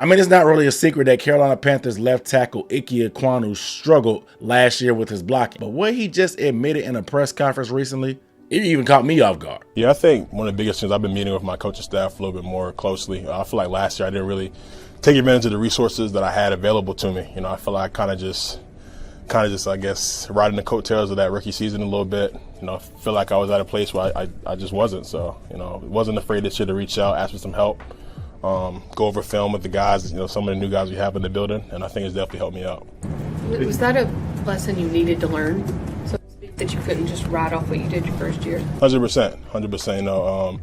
I mean, it's not really a secret that Carolina Panthers left tackle Icky Ekwonu struggled last year with his blocking. But what he just admitted in a press conference recently, it even caught me off guard. Yeah, I think one of the biggest things, I've been meeting with my coaching staff a little bit more closely. I feel like last year I didn't really take advantage of the resources that I had available to me. I feel like I kind of just, I guess, riding the coattails of that rookie season a little bit. I feel like I was at a place where I just wasn't. So, wasn't afraid this year to reach out, ask for some help. Go over film with the guys, some of the new guys we have in the building, and I think it's definitely helped me out. Was that a lesson you needed to learn, so to speak, that you couldn't just ride off what you did your first year? 100%.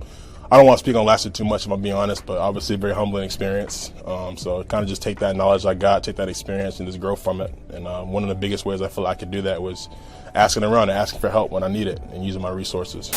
I don't want to speak on last year too much, if I'm being honest, but obviously a very humbling experience. So kind of just take that knowledge I got, take that experience, and just grow from it. And one of the biggest ways I feel I could do that was asking around and asking for help when I need it and using my resources.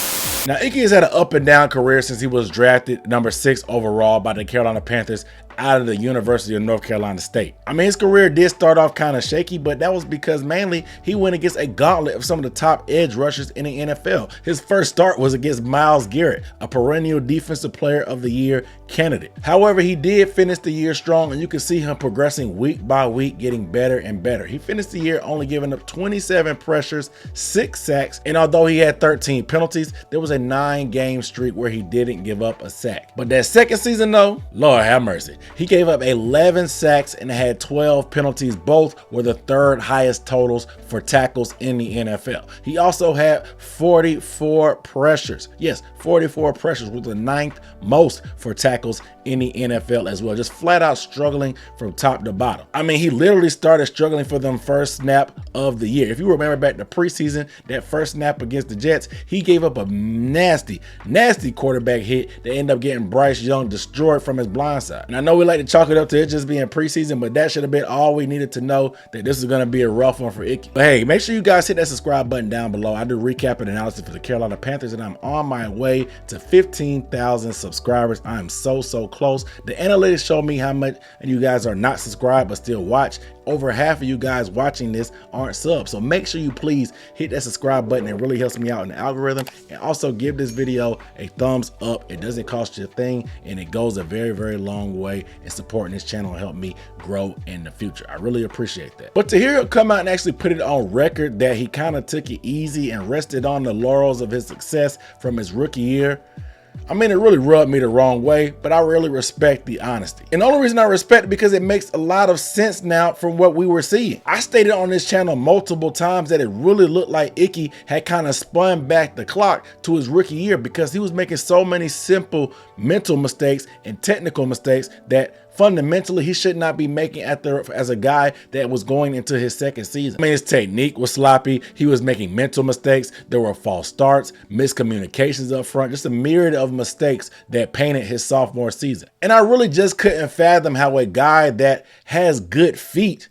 Now, Icky has had an up and down career since he was drafted number 6 overall by the Carolina Panthers out of the University of North Carolina State. I mean, his career did start off kind of shaky, but that was because mainly he went against a gauntlet of some of the top edge rushers in the NFL. His first start was against Myles Garrett, a perennial Defensive Player of the Year candidate. However, he did finish the year strong, and you can see him progressing week by week, getting better and better. He finished the year only giving up 27 pressures, 6 sacks, and although he had 13 penalties, there was a 9-game streak where he didn't give up a sack. But that second season though, Lord have mercy, he gave up 11 sacks and had 12 penalties. Both were the 3rd highest totals for tackles in the NFL. He also had 44 pressures. Yes, 44 pressures was the 9th most for tackles in the NFL as well. Just flat out struggling from top to bottom. I mean, he literally started struggling for them first snap of the year. If you remember back to preseason, that first snap against the Jets, he gave up a nasty quarterback hit that ended up getting Bryce Young destroyed from his blind side. And I know we like to chalk it up to it just being preseason, but that should have been all we needed to know, that this is going to be a rough one for Icky. But hey, make sure you guys hit that subscribe button down below. I do recap and analysis for the Carolina Panthers, and I'm on my way to 15,000 subscribers. I am so close. The analytics show me how much you guys are not subscribed but still watch. Over half of you guys watching this aren't subs, so make sure you please hit that subscribe button. It really helps me out in the algorithm. And also give this video a thumbs up. It doesn't cost you a thing, and it goes a very long way in supporting this channel and help me grow in the future. I really appreciate that. But to hear him come out and actually put it on record that he kind of took it easy and rested on the laurels of his success from his rookie year, I mean, it really rubbed me the wrong way, but I really respect the honesty. And the only reason I respect it because it makes a lot of sense now from what we were seeing. I stated on this channel multiple times that it really looked like Icky had kind of spun back the clock to his rookie year because he was making so many simple mental mistakes and technical mistakes that fundamentally he should not be making as a guy that was going into his second season. I mean, his technique was sloppy. He was making mental mistakes. There were false starts, miscommunications up front, just a myriad of mistakes that painted his sophomore season. And I really just couldn't fathom how a guy that has good feet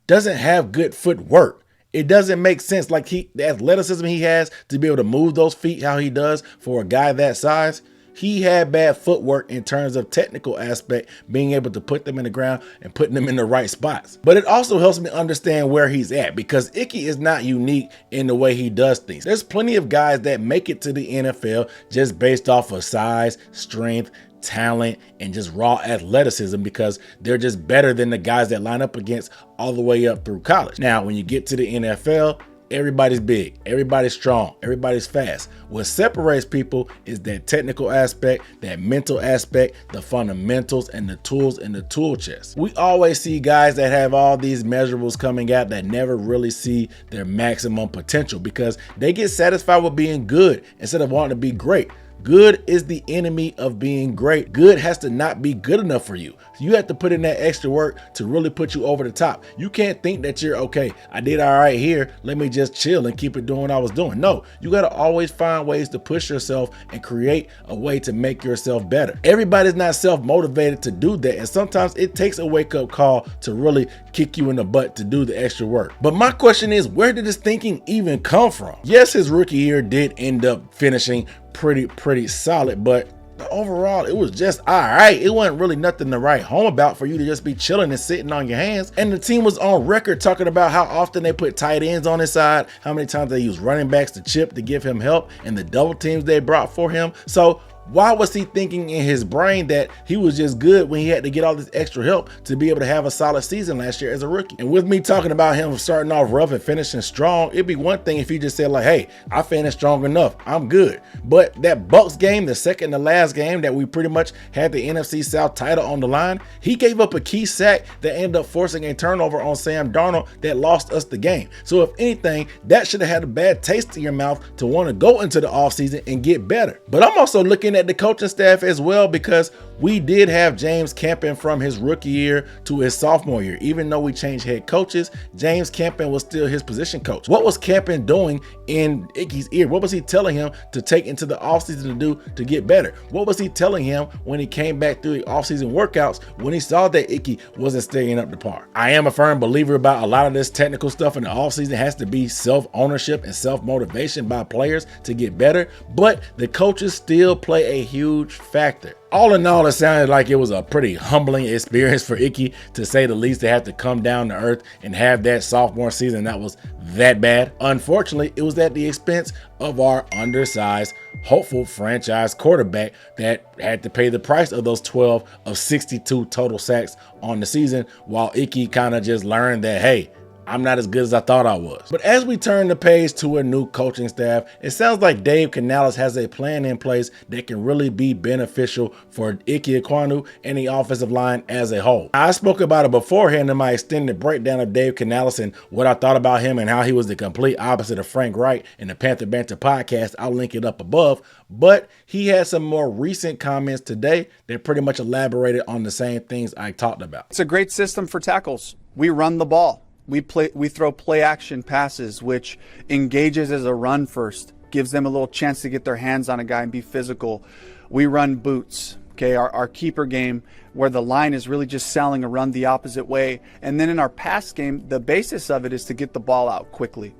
doesn't have good footwork. It doesn't make sense. Like the athleticism he has to be able to move those feet how he does for a guy that size. He had bad footwork in terms of technical aspect, being able to put them in the ground and putting them in the right spots. But it also helps me understand where he's at, because Icky is not unique in the way he does things. There's plenty of guys that make it to the NFL just based off of size, strength, talent, and just raw athleticism, because they're just better than the guys that line up against all the way up through college. Now, when you get to the NFL, everybody's big, everybody's strong, everybody's fast. What separates people is that technical aspect, that mental aspect, the fundamentals, and the tools in the tool chest. We always see guys that have all these measurables coming out that never really see their maximum potential because they get satisfied with being good instead of wanting to be great. Good is the enemy of being great. Good has to not be good enough for you. You have to put in that extra work to really put you over the top. You can't think that you're okay, I did all right here, let me just chill and keep it doing what I was doing. No, you got to always find ways to push yourself and create a way to make yourself better. Everybody's not self-motivated to do that, and sometimes it takes a wake-up call to really kick you in the butt to do the extra work. But my question is, where did this thinking even come from? Yes, his rookie year did end up finishing pretty solid, but overall it was just all right. It wasn't really nothing to write home about for you to just be chilling and sitting on your hands. And the team was on record talking about how often they put tight ends on his side, how many times they use running backs to chip to give him help, and the double teams they brought for him. So Why was he thinking in his brain that he was just good when he had to get all this extra help to be able to have a solid season last year as a rookie? And with me talking about him starting off rough and finishing strong, it'd be one thing if he just said like, hey, I finished strong enough, I'm good. But that Bucks game, the second to last game that we pretty much had the NFC South title on the line, he gave up a key sack that ended up forcing a turnover on Sam Darnold that lost us the game. So if anything, that should have had a bad taste in your mouth to want to go into the offseason and get better. But I'm also looking at the coaching staff as well, because we did have James Campen from his rookie year to his sophomore year. Even though we changed head coaches, James Campen was still his position coach. What was Campen doing in Icky's ear? What was he telling him to take into the offseason to do to get better? What was he telling him when he came back through the offseason workouts when he saw that Icky wasn't staying up to par? I am a firm believer about a lot of this technical stuff in the offseason has to be self-ownership and self-motivation by players to get better, but the coaches still play a huge factor. All in all, it sounded like it was a pretty humbling experience for Icky, to say the least, to have to come down to earth and have that sophomore season that was that bad. Unfortunately, it was at the expense of our undersized, hopeful franchise quarterback that had to pay the price of those 12 of 62 total sacks on the season, while Icky kind of just learned that, hey, I'm not as good as I thought I was. But as we turn the page to a new coaching staff, it sounds like Dave Canales has a plan in place that can really be beneficial for Icky Ekwonu and the offensive line as a whole. I spoke about it beforehand in my extended breakdown of Dave Canales and what I thought about him and how he was the complete opposite of Frank Wright in the Panther Banter podcast. I'll link it up above. But he had some more recent comments today that pretty much elaborated on the same things I talked about. It's a great system for tackles. We run the ball. We throw play action passes, which engages as a run first, gives them a little chance to get their hands on a guy and be physical. We run boots, okay, our keeper game, where the line is really just selling a run the opposite way. And then in our pass game, the basis of it is to get the ball out quickly.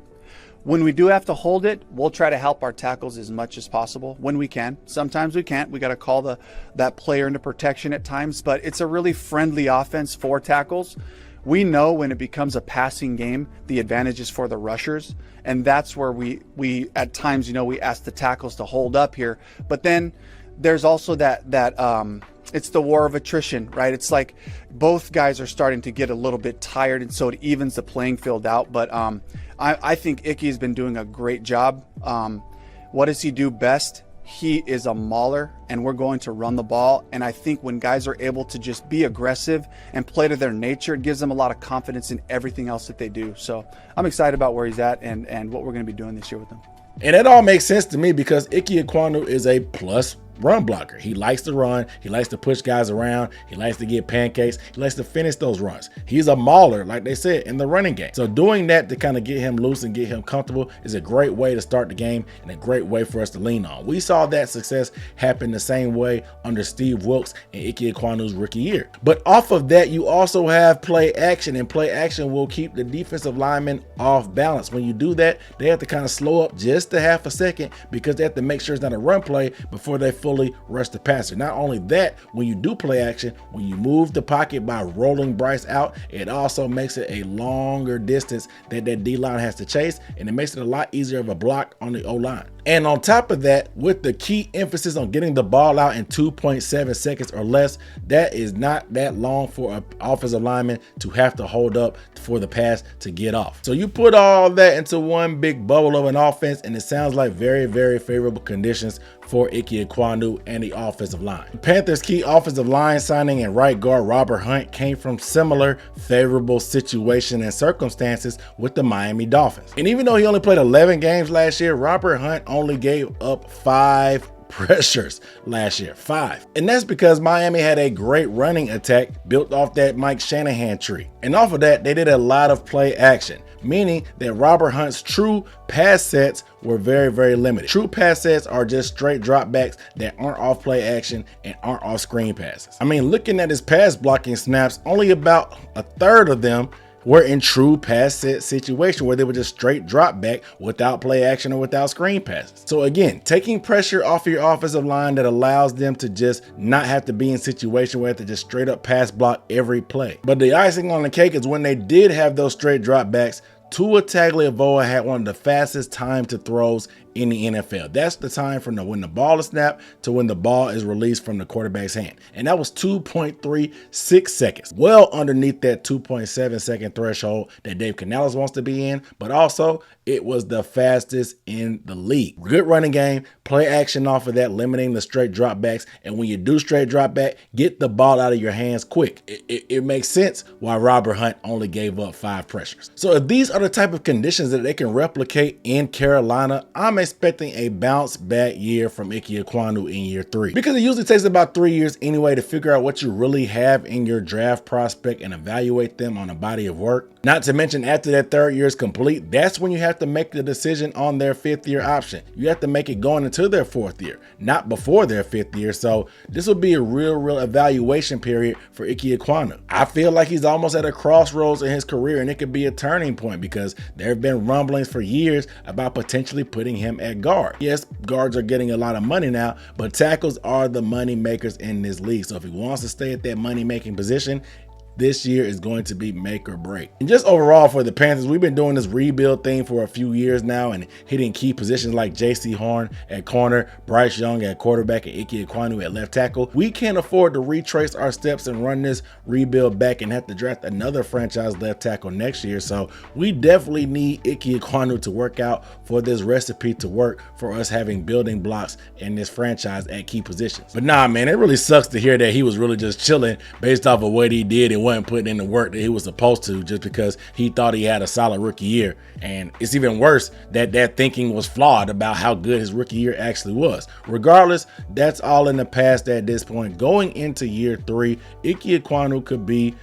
When we do have to hold it, we'll try to help our tackles as much as possible when we can. Sometimes we can't. We got to call that player into protection at times, but it's a really friendly offense for tackles. We know when it becomes a passing game, the advantage is for the rushers. And that's where we at times, we ask the tackles to hold up here. But then there's also that it's the war of attrition, right? It's like both guys are starting to get a little bit tired, and so it evens the playing field out. But I think Icky has been doing a great job. What does he do best? He is a mauler, and we're going to run the ball. And I think when guys are able to just be aggressive and play to their nature, it gives them a lot of confidence in everything else that they do. So I'm excited about where he's at and what we're going to be doing this year with him. And it all makes sense to me because Icky Ekwonu is a plus run blocker. He likes to run. He likes to push guys around. He likes to get pancakes. He likes to finish those runs. He's a mauler, like they said, in the running game. So doing that to kind of get him loose and get him comfortable is a great way to start the game and a great way for us to lean on. We saw that success happen the same way under Steve Wilkes in Icky Ekwonu's rookie year. But off of that, you also have play action, and play action will keep the defensive linemen off balance. When you do that, they have to kind of slow up just a half a second because they have to make sure it's not a run play before they fully rush the passer. Not only that, when you do play action, when you move the pocket by rolling Bryce out, it also makes it a longer distance that D-line has to chase, and it makes it a lot easier of a block on the O-line. And on top of that, with the key emphasis on getting the ball out in 2.7 seconds or less, that is not that long for an offensive lineman to have to hold up for the pass to get off. So you put all that into one big bubble of an offense, and it sounds like very, very favorable conditions for Icky Ekwonu and the offensive line. The Panthers' key offensive line signing and right guard Robert Hunt came from similar favorable situation and circumstances with the Miami Dolphins. And even though he only played 11 games last year, Robert Hunt only gave up 5 pressures last year, 5. And that's because Miami had a great running attack built off that Mike Shanahan tree. And off of that, they did a lot of play action, meaning that Robert Hunt's true pass sets were very, very limited. True pass sets are just straight dropbacks that aren't off play action and aren't off screen passes. I mean, looking at his pass blocking snaps, only about a third of them were in true pass set situation where they were just straight drop back without play action or without screen passes. So again, taking pressure off your offensive line that allows them to just not have to be in situation where they have to just straight up pass block every play. But the icing on the cake is when they did have those straight drop backs, Tua Tagovailoa had one of the fastest time to throws in the NFL. That's the time from when the ball is snapped to when the ball is released from the quarterback's hand. And that was 2.36 seconds. Well underneath that 2.7 second threshold that Dave Canales wants to be in, but also it was the fastest in the league. Good running game, play action off of that, limiting the straight dropbacks. And when you do straight drop back, get the ball out of your hands quick. It makes sense why Robert Hunt only gave up 5 pressures. So if these are the type of conditions that they can replicate in Carolina, I'm expecting a bounce back year from Icky Ekwonu in year 3. Because it usually takes about 3 years anyway to figure out what you really have in your draft prospect and evaluate them on a body of work. Not to mention after that 3rd year is complete, that's when you have to make the decision on their 5th year option. You have to make it going into their 4th year, not before their 5th year. So this will be a real evaluation period for Icky Ekwonu. I feel like he's almost at a crossroads in his career, and it could be a turning point because there have been rumblings for years about potentially putting him at guard. Yes, guards are getting a lot of money now, but tackles are the money makers in this league. So if he wants to stay at that money making position, this year is going to be make or break. And just overall for the Panthers, we've been doing this rebuild thing for a few years now and hitting key positions like J.C. Horn at corner, Bryce Young at quarterback, and Icky Ekwonu at left tackle. We can't afford to retrace our steps and run this rebuild back and have to draft another franchise left tackle next year. So we definitely need Icky Ekwonu to work out for this recipe to work for us having building blocks in this franchise at key positions. But nah, man, it really sucks to hear that he was really just chilling based off of what he did and wasn't putting in the work that he was supposed to just because he thought he had a solid rookie year. And it's even worse that that thinking was flawed about how good his rookie year actually was. Regardless, that's all in the past at this point. Going into year 3, Icky Ekwonu could be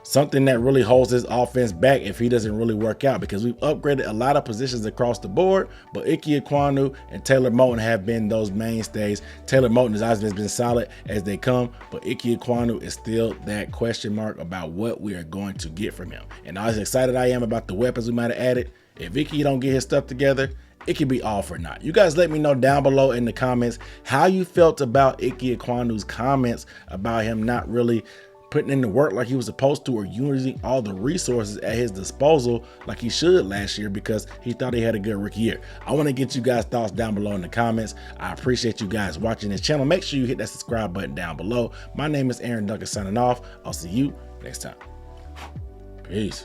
something that really holds his offense back if he doesn't really work out, because we've upgraded a lot of positions across the board, but Icky Ekwonu and Taylor Moton have been those mainstays. Taylor Moton has always been solid as they come, but Icky Ekwonu is still that question mark about what we are going to get from him. And as excited I am about the weapons we might have added, if Icky don't get his stuff together, it could be all for naught. You guys let me know down below in the comments how you felt about Icky Ekwonu's comments about him not really putting in the work like he was supposed to, or using all the resources at his disposal like he should last year because he thought he had a good rookie year. I want to get you guys' thoughts down below in the comments. I appreciate you guys watching this channel. Make sure you hit that subscribe button down below. My name is Aaron Duncan signing off. I'll see you next time. Peace.